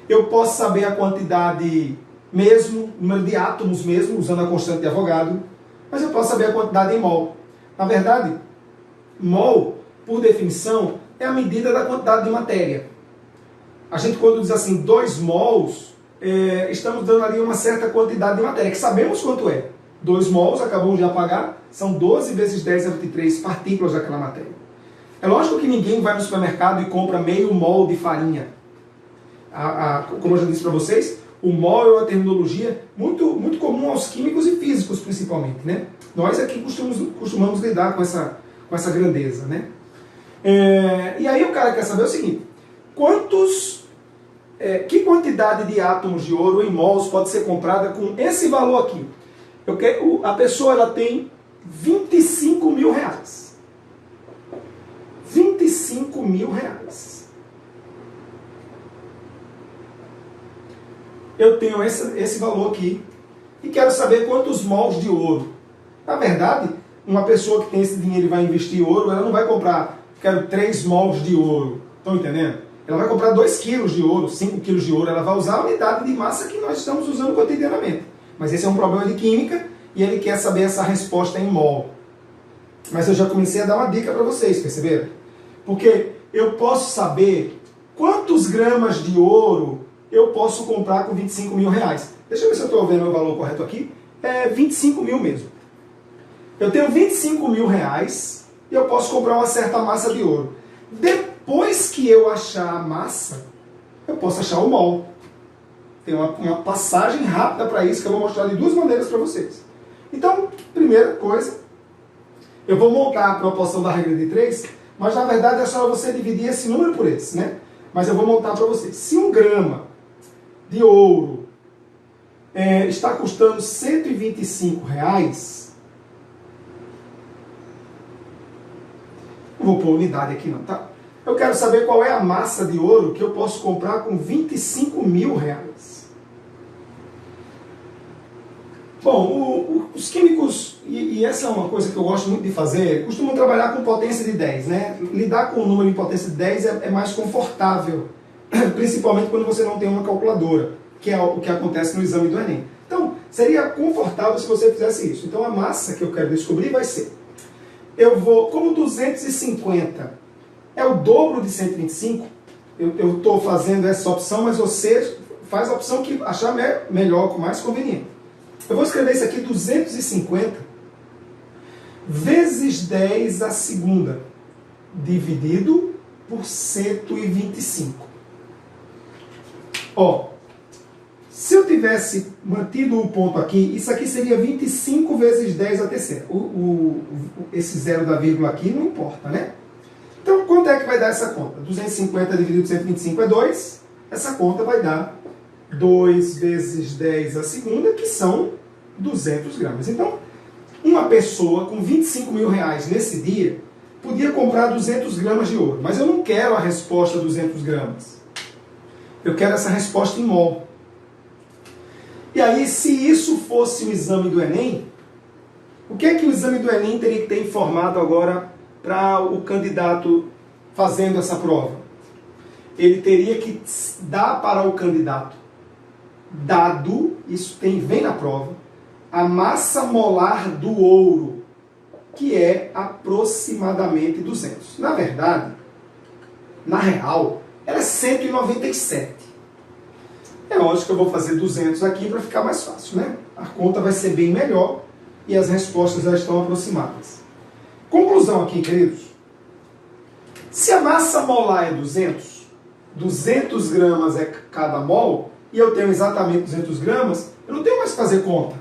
Eu posso saber a quantidade mesmo, número de átomos mesmo, usando a constante de Avogadro. Mas eu posso saber a quantidade em mol. Na verdade, mol, por definição, é a medida da quantidade de matéria. A gente, quando diz assim, 2 mols, estamos dando ali uma certa quantidade de matéria, que sabemos quanto é. 2 mols, acabamos de apagar, são 12 vezes 10 a 23 partículas daquela matéria. É lógico que ninguém vai no supermercado e compra meio mol de farinha. Como eu já disse para vocês, o mol é uma terminologia muito comum aos químicos e físicos, principalmente. Né? Nós aqui costumamos lidar com essa grandeza. Né? E aí o cara quer saber o seguinte, que quantidade de átomos de ouro em mols pode ser comprada com esse valor aqui? A pessoa ela tem 25 mil reais. 25 mil reais. Eu tenho esse valor aqui e quero saber quantos mols de ouro. Na verdade, uma pessoa que tem esse dinheiro e vai investir ouro, ela não vai comprar, quero 3 mols de ouro. Estão entendendo? Ela vai comprar 2 quilos de ouro, 5 quilos de ouro. Ela vai usar a unidade de massa que nós estamos usando cotidianamente. Mas esse é um problema de química e ele quer saber essa resposta em mol. Mas eu já comecei a dar uma dica para vocês, perceberam? Porque eu posso saber quantos gramas de ouro eu posso comprar com 25 mil reais. Deixa eu ver se eu estou vendo o valor correto aqui. É 25 mil mesmo. Eu tenho 25 mil reais e eu posso comprar uma certa massa de ouro. Depois que eu achar a massa, eu posso achar o mol. Tem uma passagem rápida para isso que eu vou mostrar de 2 maneiras para vocês. Então, primeira coisa, eu vou montar a proporção da regra de 3, mas na verdade é só você dividir esse número por esse, né? Mas eu vou montar para vocês. Se 1 grama de ouro está custando R$ 125, não vou pôr unidade aqui não, tá? Eu quero saber qual é a massa de ouro que eu posso comprar com 25 mil reais. Bom, os químicos, e essa é uma coisa que eu gosto muito de fazer, costumam trabalhar com potência de 10, né? Lidar com o número em potência de 10 é mais confortável, principalmente quando você não tem uma calculadora, que é o que acontece no exame do Enem. Então, seria confortável se você fizesse isso. Então, a massa que eu quero descobrir vai ser, como 250 é o dobro de 125, eu estou fazendo essa opção, mas você faz a opção que achar melhor, mais conveniente. Eu vou escrever isso aqui, 250 vezes 10 à segunda, dividido por 125. Ó, se eu tivesse mantido o ponto aqui, isso aqui seria 25 vezes 10 à terceira. Esse zero da vírgula aqui não importa, né? Então, quanto é que vai dar essa conta? 250 dividido por 125 é 2. Essa conta vai dar 2 vezes 10 à segunda, que são 200 gramas. Então, uma pessoa com 25 mil reais nesse dia podia comprar 200 gramas de ouro. Mas eu não quero a resposta 200 gramas. Eu quero essa resposta em mol. E aí, se isso fosse o exame do Enem, o que é que o exame do Enem teria que ter informado agora para o candidato fazendo essa prova? Ele teria que dar para o candidato, dado, isso vem na prova, a massa molar do ouro, que é aproximadamente 200. Na verdade, na real, ela é 197. É lógico que eu vou fazer 200 aqui para ficar mais fácil, né? A conta vai ser bem melhor e as respostas já estão aproximadas. Conclusão aqui, queridos. Se a massa molar é 200 gramas é cada mol, e eu tenho exatamente 200 gramas, eu não tenho mais que fazer conta.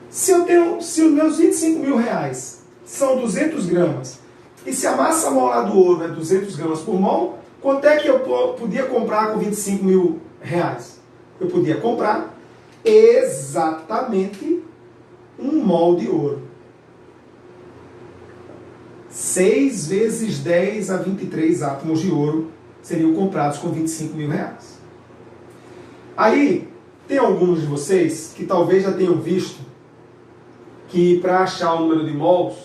Se os meus 25 mil reais são 200 gramas, e se a massa molar do ouro é 200 gramas por mol, quanto é que eu podia comprar com 25 mil reais? Eu podia comprar exatamente 1 mol de ouro. 6 vezes 10 a 23 átomos de ouro seriam comprados com 25 mil reais. Aí, tem alguns de vocês que talvez já tenham visto que para achar o número de mols,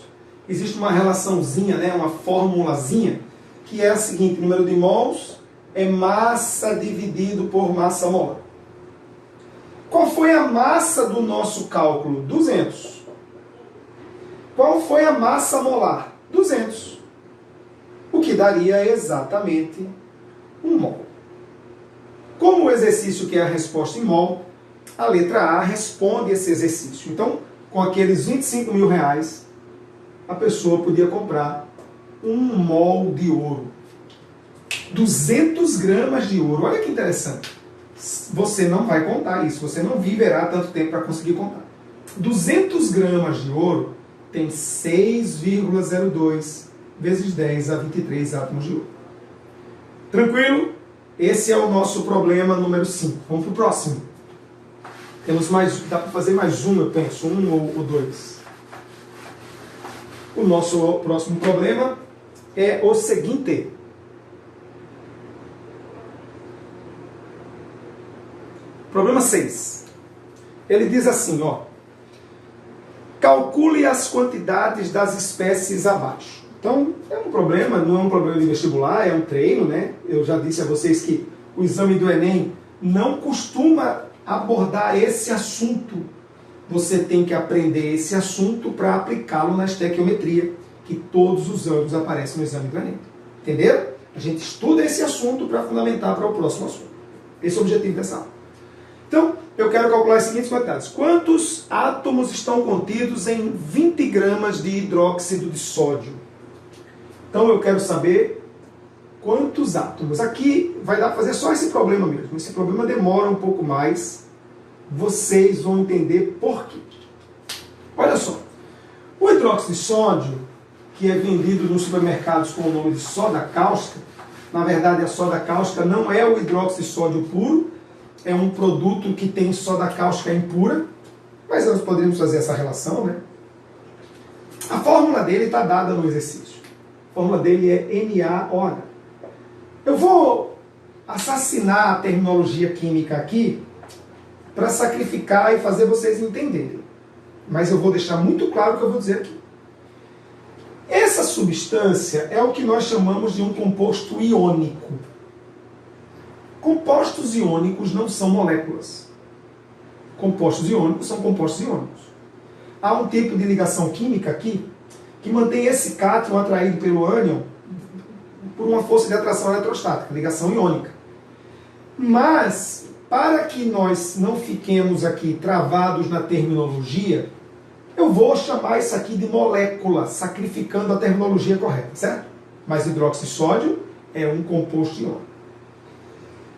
existe uma relaçãozinha, né, uma formulazinha, que é a seguinte: número de mols é massa dividido por massa molar. Qual foi a massa do nosso cálculo? 200. Qual foi a massa molar? 200. O que daria exatamente 1 mol. Como o exercício quer a resposta em mol, a letra A responde esse exercício. Então, com aqueles 25 mil reais, a pessoa podia comprar 1 mol de ouro. 200 gramas de ouro. Olha que interessante. Você não vai contar isso. Você não viverá tanto tempo para conseguir contar. 200 gramas de ouro tem 6,02 vezes 10 a 23 átomos de ouro. Tranquilo? Esse é o nosso problema número 5. Vamos para o próximo. Temos mais, dá para fazer mais um, eu penso, um ou dois. O nosso próximo problema é o seguinte. Problema 6. Ele diz assim, ó. Calcule as quantidades das espécies abaixo. Então, é um problema, não é um problema de vestibular, é um treino, né? Eu já disse a vocês que o exame do Enem não costuma abordar esse assunto. Você tem que aprender esse assunto para aplicá-lo na estequiometria, que todos os anos aparece no exame do Enem. Entenderam? A gente estuda esse assunto para fundamentar para o próximo assunto. Esse é o objetivo dessa aula. Então, eu quero calcular as seguintes quantidades. Quantos átomos estão contidos em 20 gramas de hidróxido de sódio? Então, eu quero saber quantos átomos. Aqui vai dar para fazer só esse problema mesmo. Esse problema demora um pouco mais. Vocês vão entender por quê. Olha só. O hidróxido de sódio, que é vendido nos supermercados com o nome de soda cáustica, na verdade a soda cáustica não é o hidróxido de sódio puro, é um produto que tem soda cáustica impura, mas nós poderíamos fazer essa relação, né? A fórmula dele está dada no exercício. A fórmula dele é NaOH. Eu vou assassinar a terminologia química aqui para sacrificar e fazer vocês entenderem. Mas eu vou deixar muito claro o que eu vou dizer aqui. Essa substância é o que nós chamamos de um composto iônico. Compostos iônicos não são moléculas. Compostos iônicos são compostos iônicos. Há um tipo de ligação química aqui que mantém esse cátion atraído pelo ânion por uma força de atração eletrostática, ligação iônica. Mas, para que nós não fiquemos aqui travados na terminologia, eu vou chamar isso aqui de molécula, sacrificando a terminologia correta, certo? Mas hidróxido de sódio é um composto iônico.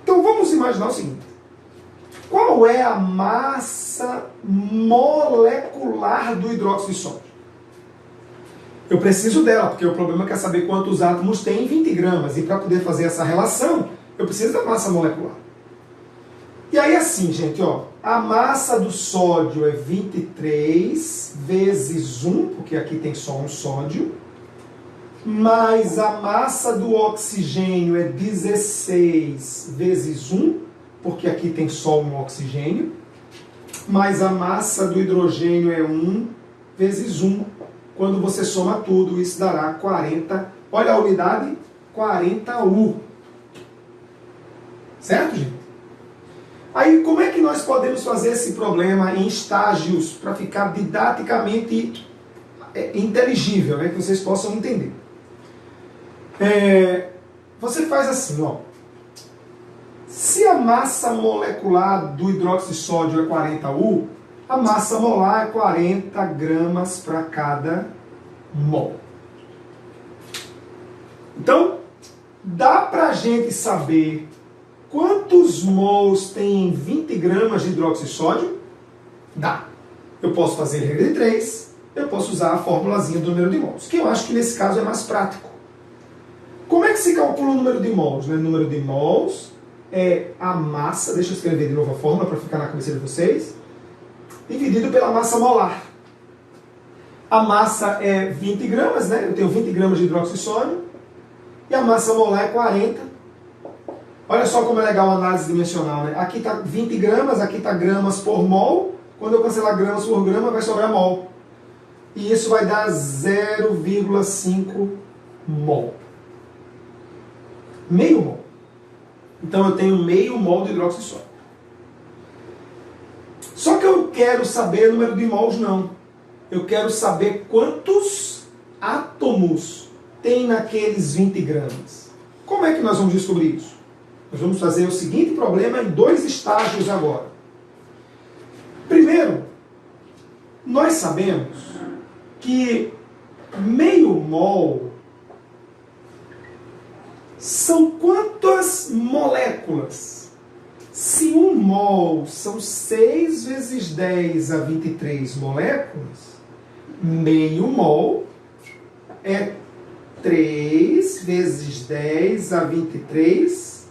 Então vamos imaginar o seguinte. Qual é a massa molecular do hidróxido de sódio? Eu preciso dela, porque o problema é saber quantos átomos tem em 20 gramas. E para poder fazer essa relação, eu preciso da massa molecular. E aí assim, gente, ó, a massa do sódio é 23 vezes 1, porque aqui tem só um sódio, mais a massa do oxigênio é 16 vezes 1, porque aqui tem só um oxigênio, mais a massa do hidrogênio é 1 vezes 1. Quando você soma tudo, isso dará 40. Olha a unidade, 40U. Certo, gente? Aí, como é que nós podemos fazer esse problema em estágios para ficar didaticamente inteligível, né? Que vocês possam entender? Você faz assim, ó. Se a massa molecular do hidróxido de sódio é 40U, a massa molar é 40 gramas para cada mol. Então, dá para a gente saber quantos mols tem em 20 gramas de hidróxido de sódio? Dá. Eu posso fazer regra de 3, eu posso usar a formulazinha do número de mols, que eu acho que nesse caso é mais prático. Como é que se calcula o número de mols? O número de mols é a massa, deixa eu escrever de novo a fórmula para ficar na cabeça de vocês, dividido pela massa molar. A massa é 20 gramas, né? Eu tenho 20 gramas de hidróxido de sódio, e a massa molar é 40. Olha só como é legal a análise dimensional, né? Aqui está 20 gramas, aqui está gramas por mol. Quando eu cancelar gramas por grama, vai sobrar mol. E isso vai dar 0,5 mol. Meio mol. Então eu tenho meio mol de hidróxido de sódio. Só que eu quero saber o número de mols, não. Eu quero saber quantos átomos tem naqueles 20 gramas. Como é que nós vamos descobrir isso? Nós vamos fazer o seguinte problema em 2 estágios agora. Primeiro, nós sabemos que meio mol são quantas moléculas? Se 1 mol são 6 vezes 10 a 23 moléculas, meio mol é 3 vezes 10 a 23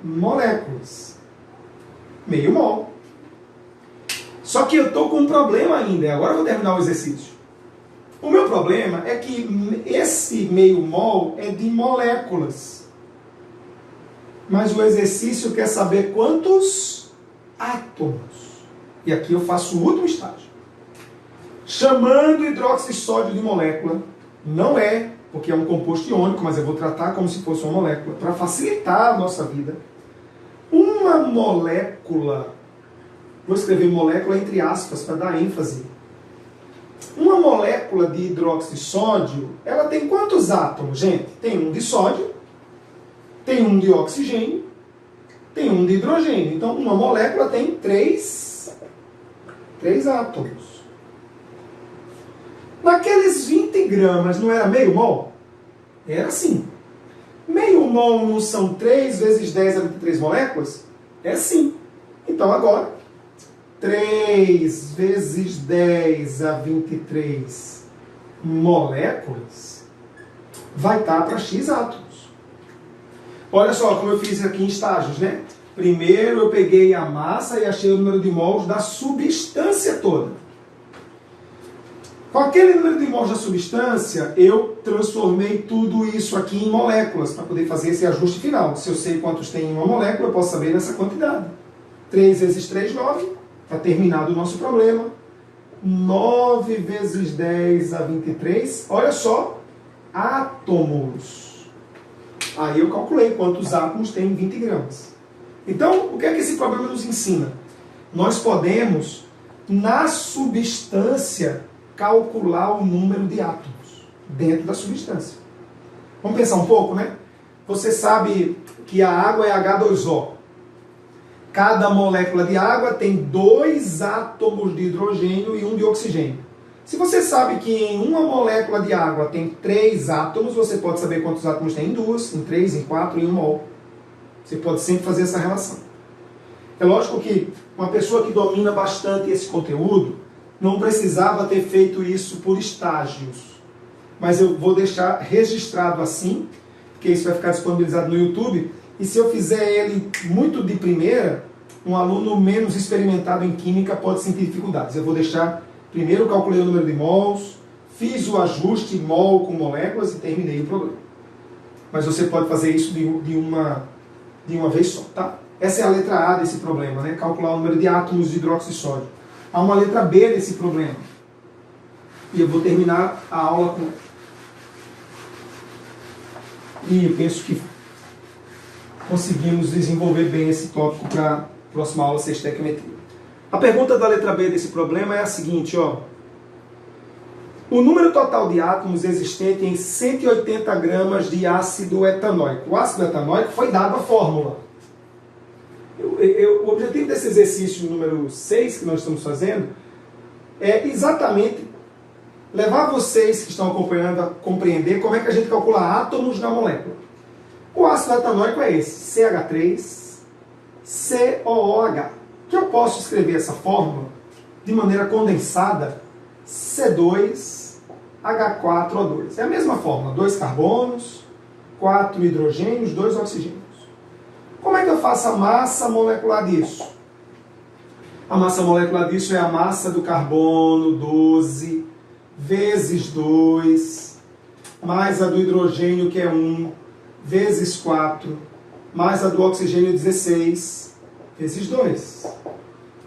moléculas. Meio mol. Só que eu estou com um problema ainda. Agora eu vou terminar o exercício. O meu problema é que esse meio mol é de moléculas. Mas o exercício quer saber quantos átomos. E aqui eu faço o último estágio. Chamando o hidróxido de sódio de molécula, não é, porque é um composto iônico, mas eu vou tratar como se fosse uma molécula, para facilitar a nossa vida. Uma molécula, vou escrever molécula entre aspas para dar ênfase. Uma molécula de hidróxido de sódio, ela tem quantos átomos, gente? Tem um de sódio, tem um de oxigênio, tem um de hidrogênio. Então, uma molécula tem três átomos. Naqueles 20 gramas, não era meio mol? Era sim. Meio mol não são 3 vezes 10 a 23 moléculas? É sim. Então, agora, 3 vezes 10 a 23 moléculas vai estar para X átomos. Olha só como eu fiz aqui em estágios, né? Primeiro eu peguei a massa e achei o número de mols da substância toda. Com aquele número de mols da substância, eu transformei tudo isso aqui em moléculas para poder fazer esse ajuste final. Se eu sei quantos tem em uma molécula, eu posso saber nessa quantidade. 3 vezes 3, 9. Está terminado o nosso problema. 9 vezes 10 a 23. Olha só, átomos. Aí eu calculei quantos átomos tem em 20 gramas. Então, o que é que esse problema nos ensina? Nós podemos, na substância, calcular o número de átomos dentro da substância. Vamos pensar um pouco, né? Você sabe que a água é H2O. Cada molécula de água tem 2 átomos de hidrogênio e 1 de oxigênio. Se você sabe que em uma molécula de água tem 3 átomos, você pode saber quantos átomos tem em 2, em 3, em 4, em 1 mol. Você pode sempre fazer essa relação. É lógico que uma pessoa que domina bastante esse conteúdo não precisava ter feito isso por estágios. Mas eu vou deixar registrado assim, porque isso vai ficar disponibilizado no YouTube. E se eu fizer ele muito de primeira, um aluno menos experimentado em química pode sentir dificuldades. Eu vou deixar, primeiro eu calculei o número de mols, fiz o ajuste mol com moléculas e terminei o problema. Mas você pode fazer isso de uma vez só, tá? Essa é a letra A desse problema, né? Calcular o número de átomos de hidróxido de sódio. Há uma letra B desse problema. E eu vou terminar a aula com... E eu penso que conseguimos desenvolver bem esse tópico para a próxima aula ser estequiometria. A pergunta da letra B desse problema é a seguinte, ó. O número total de átomos existente em 180 gramas de ácido etanóico. O ácido etanóico foi dado a fórmula. O objetivo desse exercício número 6 que nós estamos fazendo é exatamente levar vocês que estão acompanhando a compreender como é que a gente calcula átomos na molécula. O ácido etanóico é esse, CH3COOH. Que eu posso escrever essa fórmula de maneira condensada, C2H4O2. É a mesma fórmula, 2 carbonos, 4 hidrogênios, 2 oxigênios. Como é que eu faço a massa molecular disso? A massa molecular disso é a massa do carbono, 12, vezes 2, mais a do hidrogênio, que é 1, vezes 4, mais a do oxigênio 16 vezes 2.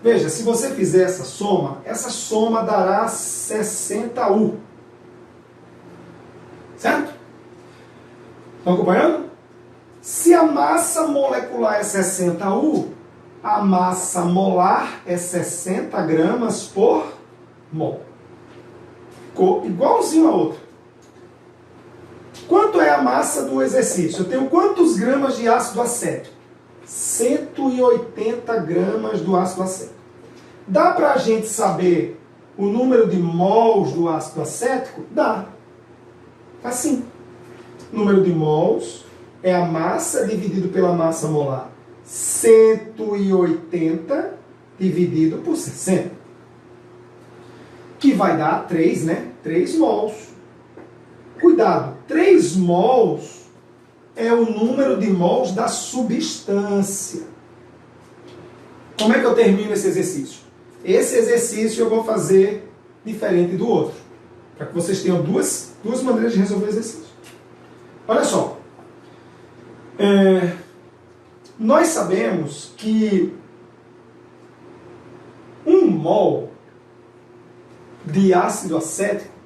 Veja, se você fizer essa soma dará 60U. Certo? Estão acompanhando? Se a massa molecular é 60U, a massa molar é 60 gramas por mol. Ficou igualzinho a outra. Quanto é a massa do exercício? Eu tenho quantos gramas de ácido acético? 180 gramas do ácido acético. Dá para a gente saber o número de mols do ácido acético? Dá. Assim. O número de mols é a massa dividido pela massa molar. 180 dividido por 60. Que vai dar 3, né? 3 mols. Cuidado, 3 mols é o número de mols da substância. Como é que eu termino esse exercício? Esse exercício eu vou fazer diferente do outro, para que vocês tenham duas maneiras de resolver o exercício. Olha só. Nós sabemos que 1 mol de ácido acético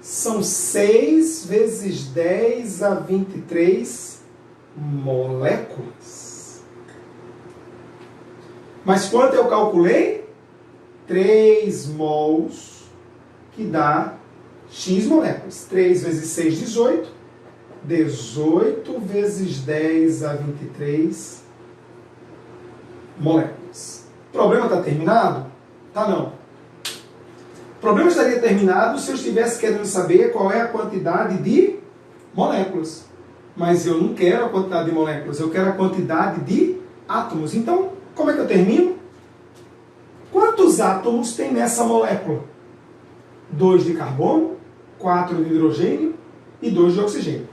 são 6 vezes 10 a 23 moléculas. Mas quanto eu calculei? 3 mols, que dá X moléculas. 3 vezes 6, 18. 18 vezes 10 a 23 moléculas. O problema está terminado? Tá não. O problema estaria terminado se eu estivesse querendo saber qual é a quantidade de moléculas. Mas eu não quero a quantidade de moléculas, eu quero a quantidade de átomos. Então, como é que eu termino? Quantos átomos tem nessa molécula? 2 de carbono, 4 de hidrogênio e 2 de oxigênio.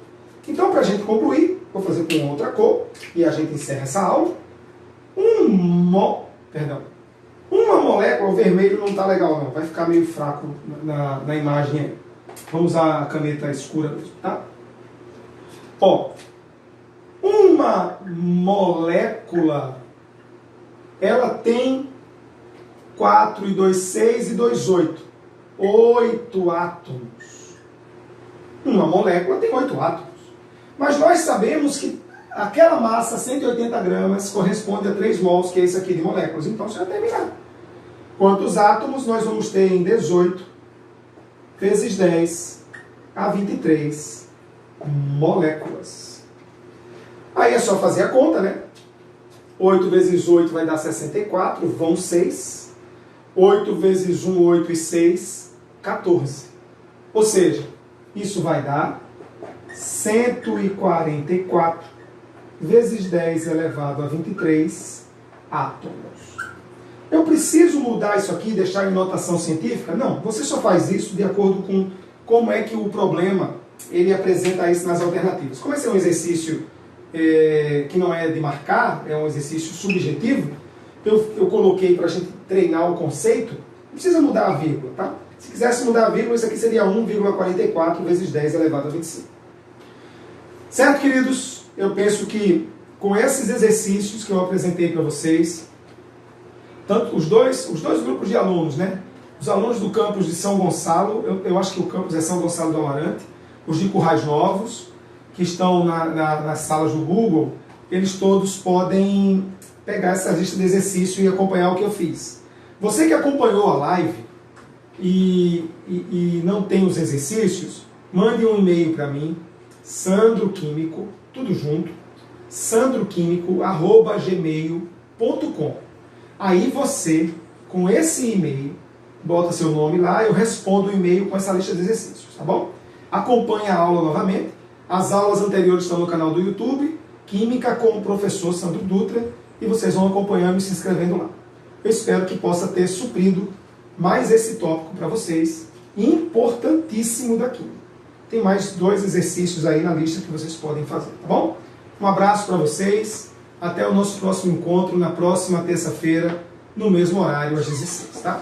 Então, para a gente concluir, vou fazer com outra cor e a gente encerra essa aula. Uma molécula, o vermelho não está legal não, vai ficar meio fraco na imagem aí. Vamos usar a caneta escura mesmo, tá? Ó, uma molécula, ela tem 4 e 2, 6 e 2, 8. 8 átomos. Uma molécula tem 8 átomos. Mas nós sabemos que aquela massa, 180 gramas, corresponde a 3 mols, que é isso aqui de moléculas. Então, isso já terminar. Quantos átomos nós vamos ter em 18 vezes 10 a 23 moléculas? Aí é só fazer a conta, né? 8 vezes 8 vai dar 64, vão 6. 8 vezes 1, 8 e 6, 14. Ou seja, isso vai dar 144 vezes 10 elevado a 23 átomos. Eu preciso mudar isso aqui e deixar em notação científica? Não, você só faz isso de acordo com como é que o problema ele apresenta isso nas alternativas. Como esse é um exercício que não é de marcar, é um exercício subjetivo, eu coloquei para a gente treinar o conceito, não precisa mudar a vírgula, tá? Se quisesse mudar a vírgula, isso aqui seria 1,44 vezes 10 elevado a 25. Certo, queridos? Eu penso que com esses exercícios que eu apresentei para vocês, tanto os dois grupos de alunos, né? Os alunos do campus de São Gonçalo, eu acho que o campus é São Gonçalo do Amarante, os de Currais Novos, que estão nas salas do Google, eles todos podem pegar essa lista de exercício e acompanhar o que eu fiz. Você que acompanhou a live e não tem os exercícios, mande um e-mail para mim, sandroquímico, tudo junto, sandroquímico@gmail.com. Aí você, com esse e-mail, bota seu nome lá, eu respondo o e-mail com essa lista de exercícios, tá bom? Acompanhe a aula novamente. As aulas anteriores estão no canal do YouTube, Química com o professor Sandro Dutra, e vocês vão acompanhando e se inscrevendo lá. Eu espero que possa ter suprido mais esse tópico para vocês, importantíssimo da química. Tem mais 2 exercícios aí na lista que vocês podem fazer, tá bom? Um abraço para vocês, até o nosso próximo encontro na próxima terça-feira, no mesmo horário, às 16, tá?